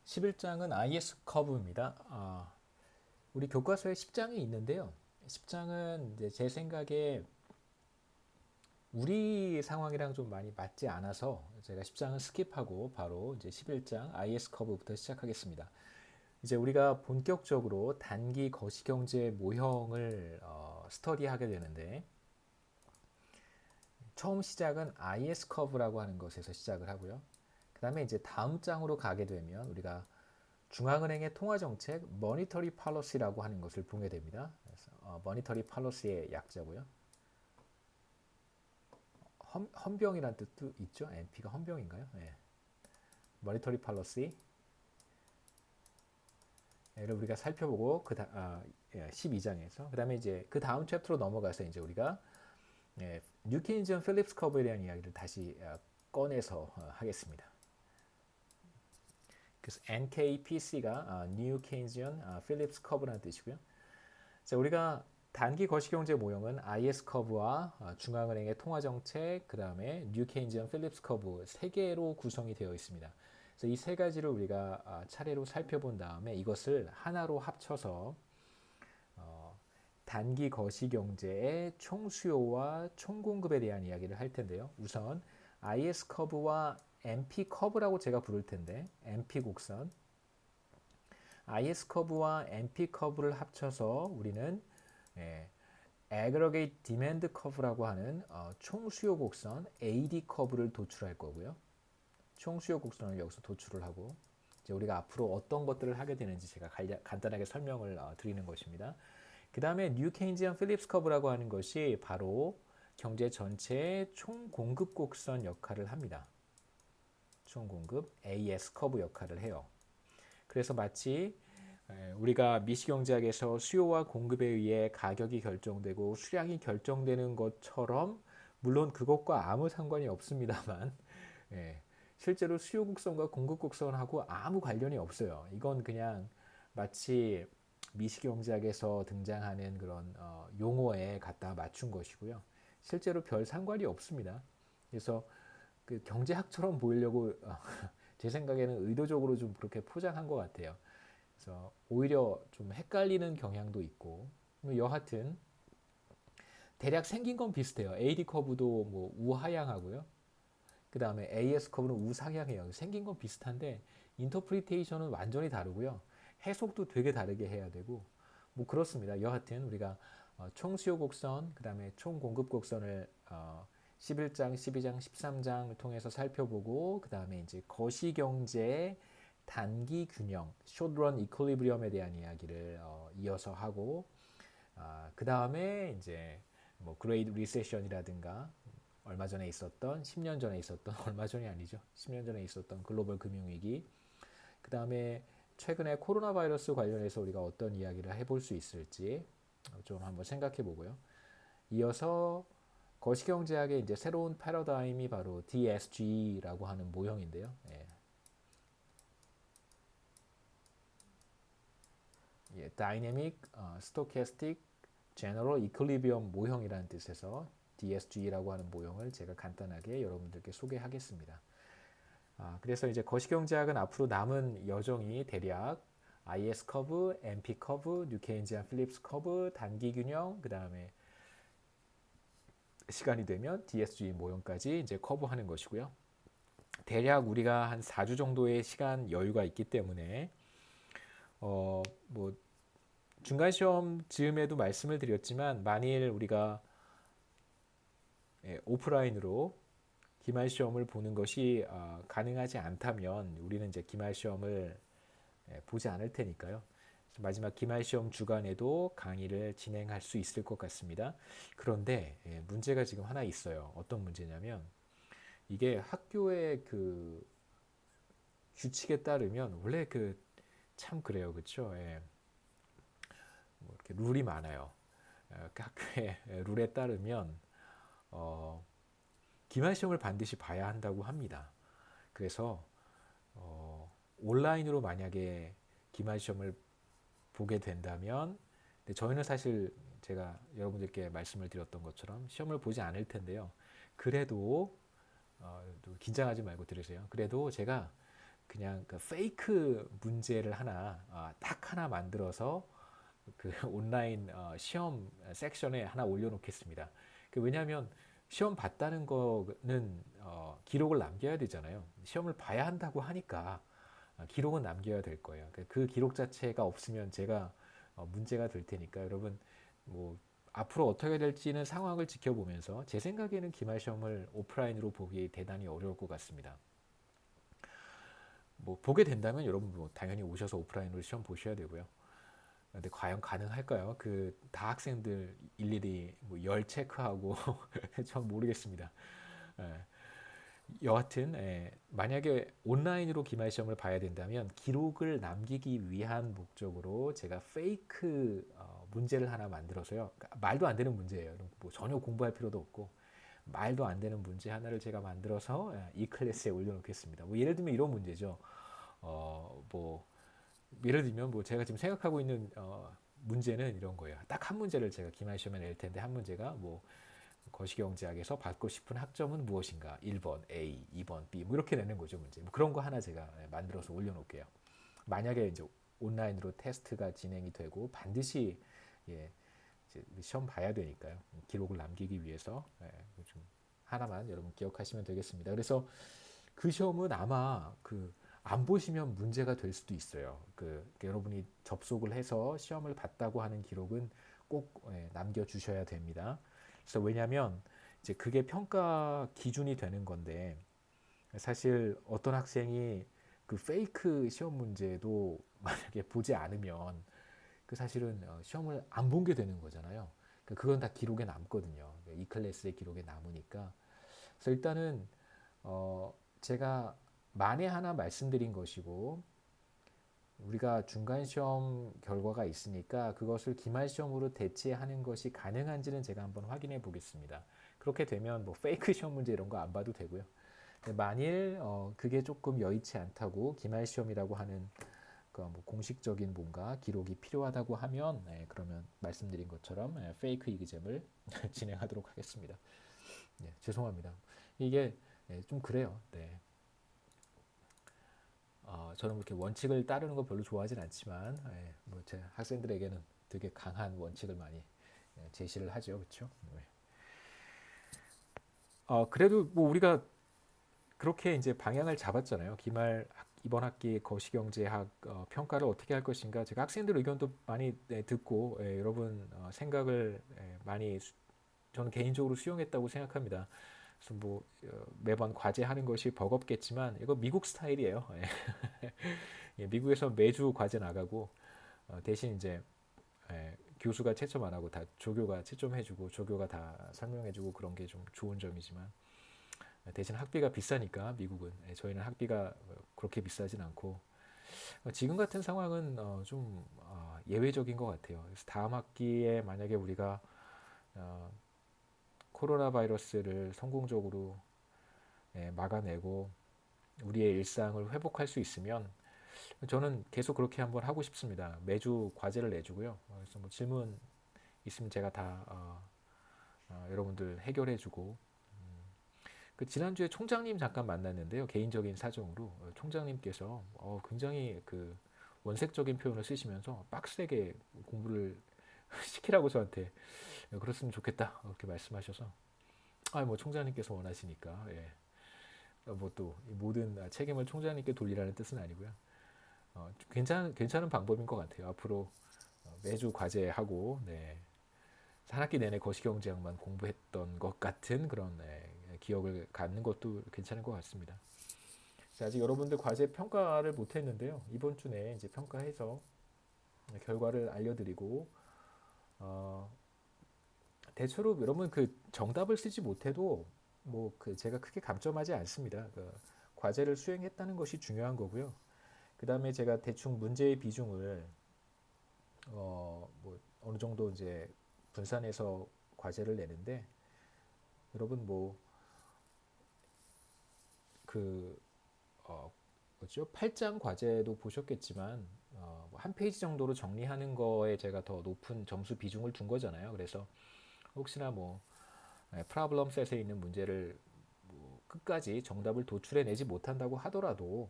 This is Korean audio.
11장은 IS 커브입니다. 우리 교과서에 10장이 있는데요. 10장은 이제 제 생각에 우리 상황이랑 좀 많이 맞지 않아서 제가 10장은 스킵하고 바로 이제 11장 IS 커브부터 시작하겠습니다. 이제 우리가 본격적으로 단기 거시경제 모형을 스터디하게 되는데 처음 시작은 IS 커브라고 하는 것에서 시작을 하고요. 그 다음에 이제 다음 장으로 가게 되면 우리가 중앙은행의 통화정책 머니터리 팔러시라고 하는 것을 보게 됩니다. 그래서 머니터리 팔러시의 약자고요. 헌병이란 뜻도 있죠. MP가 헌병인가요? 네. 머니터리 팔러시를 우리가 살펴보고 12장에서 그 다음에 이제 그 다음 챕터로 넘어가서 이제 우리가 뉴 케인지언 필립스 커브에 대한 이야기를 다시 꺼내서 하겠습니다. 그래서 NKPC가 New Keynesian Phillips Curve라는 뜻이고요. 자, 우리가 단기 거시경제 모형은 IS 커브와 중앙은행의 통화정책, 그 다음에 New Keynesian Phillips Curve 세 개로 구성이 되어 있습니다. 그래서 이 세 가지를 우리가 차례로 살펴본 다음에 이것을 하나로 합쳐서 단기 거시경제의 총수요와 총공급에 대한 이야기를 할 텐데요. 우선 IS 커브와 MP 커브라고 제가 부를 텐데 MP 곡선 IS 커브와 MP 커브를 합쳐서 우리는 Aggregate Demand Curve라고 하는 총수요 곡선 AD 커브를 도출할 거고요. 총수요 곡선을 여기서 도출을 하고 이제 우리가 앞으로 어떤 것들을 하게 되는지 제가 간단하게 설명을 드리는 것입니다. 그 다음에 New Keynesian Phillips Curve라고 하는 것이 바로 경제 전체의 총공급 곡선 역할을 합니다. 총공급 AS 커브 역할을 해요. 그래서 마치 우리가 미시경제학에서 수요와 공급에 의해 가격이 결정되고 수량이 결정되는 것처럼 물론 그것과 아무 상관이 없습니다만 실제로 수요 곡선과 공급 곡선하고 아무 관련이 없어요. 이건 그냥 마치 미시경제학에서 등장하는 그런 용어에 갖다 맞춘 것이고요. 실제로 별 상관이 없습니다. 그래서 그 경제학처럼 보이려고 제 생각에는 의도적으로 좀 그렇게 포장한 것 같아요. 그래서 오히려 좀 헷갈리는 경향도 있고 여하튼 대략 생긴 건 비슷해요. AD 커브도 뭐 우하향하고요. 그 다음에 AS 커브는 우상향해요. 생긴 건 비슷한데 인터프리테이션은 완전히 다르고요. 해석도 되게 다르게 해야 되고 뭐 그렇습니다. 여하튼 우리가 총수요 곡선, 그 다음에 총공급 곡선을 11장, 12장, 13장을 통해서 살펴보고 그 다음에 이제 거시경제의 단기 균형, short-run equilibrium에 대한 이야기를 이어서 하고 그 다음에 이제 뭐 Great Recession이라든가 얼마 전에 있었던 10년 전에 있었던 얼마 전이 아니죠. 10년 전에 있었던 글로벌 금융위기 그 다음에 최근에 코로나 바이러스 관련해서 우리가 어떤 이야기를 해볼 수 있을지 좀 한번 생각해 보고요. 이어서 거시경제학의 이제 새로운 패러다임이 바로 DSG라고 하는 모형인데요. Dynamic Stochastic General Equilibrium 모형이라는 뜻에서 DSG라고 하는 모형을 제가 간단하게 여러분들께 소개하겠습니다. 그래서 이제 거시경제학은 앞으로 남은 여정이 대략 IS 커브, MP 커브, 뉴 케인지안 필립스 커브, 단기 균형, 그 다음에 시간이 되면 DSG 모형까지 이제 커버하는 것이고요. 대략 우리가 한 4주 정도의 시간 여유가 있기 때문에 뭐 중간 시험 즈음에도 말씀을 드렸지만 만일 우리가 오프라인으로 기말 시험을 보는 것이 가능하지 않다면 우리는 이제 기말 시험을 보지 않을 테니까요. 마지막 기말 시험 주간에도 강의를 진행할 수 있을 것 같습니다. 그런데 문제가 지금 하나 있어요. 어떤 문제냐면 이게 학교의 그 규칙에 따르면 원래 그 참 그래요, 그렇죠? 뭐 이렇게 룰이 많아요. 그 학교의 룰에 따르면 기말 시험을 반드시 봐야 한다고 합니다. 그래서 온라인으로 만약에 기말 시험을 보게 된다면 근데 저희는 사실 제가 여러분들께 말씀을 드렸던 것처럼 시험을 보지 않을 텐데요. 그래도 긴장하지 말고 들으세요. 그래도 제가 그냥 그 페이크 문제를 하나 딱 하나 만들어서 그 온라인 시험 섹션에 하나 올려놓겠습니다. 왜냐하면 시험 봤다는 거는 기록을 남겨야 되잖아요. 시험을 봐야 한다고 하니까 기록은 남겨야 될 거예요. 그 기록 자체가 없으면 제가 문제가 될 테니까 여러분 뭐 앞으로 어떻게 될지는 상황을 지켜보면서 제 생각에는 기말 시험을 오프라인으로 보기 대단히 어려울 것 같습니다. 뭐 보게 된다면 여러분 뭐 당연히 오셔서 오프라인으로 시험 보셔야 되고요. 근데 과연 가능할까요? 그 다 학생들 일일이 열 체크하고 전 모르겠습니다. 예. 여하튼 만약에 온라인으로 기말 시험을 봐야 된다면 기록을 남기기 위한 목적으로 제가 페이크 문제를 하나 만들어서요. 그러니까 말도 안 되는 문제예요. 뭐 전혀 공부할 필요도 없고 말도 안 되는 문제 하나를 제가 만들어서 이 클래스에 올려놓겠습니다. 뭐 예를 들면 이런 문제죠. 뭐 예를 들면 뭐 제가 지금 생각하고 있는 문제는 이런 거예요. 딱 한 문제를 제가 기말 시험에 낼 텐데 한 문제가 뭐 거시경제학에서 받고 싶은 학점은 무엇인가? 1번 A, 2번 B 뭐 이렇게 내는 거죠, 문제. 뭐 그런 거 하나 제가 만들어서 올려놓을게요. 만약에 이제 온라인으로 테스트가 진행이 되고 반드시 예, 이제 시험 봐야 되니까요. 기록을 남기기 위해서 좀 하나만 여러분 기억하시면 되겠습니다. 그래서 그 시험은 아마 안 보시면 문제가 될 수도 있어요. 여러분이 접속을 해서 시험을 봤다고 하는 기록은 꼭 남겨주셔야 됩니다. 그래서 왜냐하면 이제 그게 평가 기준이 되는 건데 사실 어떤 학생이 그 페이크 시험 문제도 만약에 보지 않으면 사실은 시험을 안 본 게 되는 거잖아요. 그건 다 기록에 남거든요. 이 클래스의 기록에 남으니까. 그래서 일단은 제가 만에 하나 말씀드린 것이고 우리가 중간 시험 결과가 있으니까 그것을 기말 시험으로 대체하는 것이 가능한지는 제가 한번 확인해 보겠습니다. 그렇게 되면 뭐 페이크 시험 문제 이런 거 안 봐도 되고요. 만일 그게 조금 여의치 않다고 기말 시험이라고 하는 뭐 공식적인 뭔가 기록이 필요하다고 하면 그러면 말씀드린 것처럼 페이크 이기잼을 진행하도록 하겠습니다. 죄송합니다. 이게 좀 그래요. 네. 저는 그렇게 원칙을 따르는 거 별로 좋아하진 않지만 뭐 제 학생들에게는 되게 강한 원칙을 많이 제시를 하죠, 그렇죠? 네. 그래도 뭐 우리가 그렇게 이제 방향을 잡았잖아요. 이번 학기 거시경제학 평가를 어떻게 할 것인가. 제가 학생들 의견도 많이 듣고 여러분 생각을 많이 저는 개인적으로 수용했다고 생각합니다. 그래서 뭐 매번 과제하는 것이 버겁겠지만 이거 미국 스타일이에요. 미국에서 매주 과제 나가고 대신 이제 교수가 채점 안 하고 다 조교가 채점해주고 조교가 다 설명해주고 그런 게 좀 좋은 점이지만 대신 학비가 비싸니까 미국은 저희는 학비가 그렇게 비싸진 않고 지금 같은 상황은 좀 예외적인 것 같아요. 그래서 다음 학기에 만약에 우리가 코로나 바이러스를 성공적으로 막아내고 우리의 일상을 회복할 수 있으면 저는 계속 그렇게 한번 하고 싶습니다. 매주 과제를 내주고요. 그래서 뭐 질문 있으면 제가 다 여러분들 해결해주고 지난주에 총장님 잠깐 만났는데요. 개인적인 사정으로 총장님께서 굉장히 원색적인 표현을 쓰시면서 빡세게 공부를 시키라고 저한테 그랬으면 좋겠다 이렇게 말씀하셔서 뭐 총장님께서 원하시니까 뭐 또 모든 책임을 총장님께 돌리라는 뜻은 아니고요. 괜찮은 방법인 것 같아요. 앞으로 매주 과제하고 한 학기 내내 거시경제학만 공부했던 것 같은 그런 기억을 갖는 것도 괜찮은 것 같습니다. 아직 여러분들 과제 평가를 못했는데요. 이번 주 내에 이제 평가해서 결과를 알려드리고 대체로 여러분 정답을 쓰지 못해도 뭐 제가 크게 감점하지 않습니다. 과제를 수행했다는 것이 중요한 거고요. 그 다음에 제가 대충 문제의 비중을 뭐 어느 정도 이제 분산해서 과제를 내는데 여러분 뭐죠? 8장 과제도 보셨겠지만 한 페이지 정도로 정리하는 거에 제가 더 높은 점수 비중을 둔 거잖아요. 그래서 혹시나 뭐 프로블럼 셋에 있는 문제를 뭐 끝까지 정답을 도출해내지 못한다고 하더라도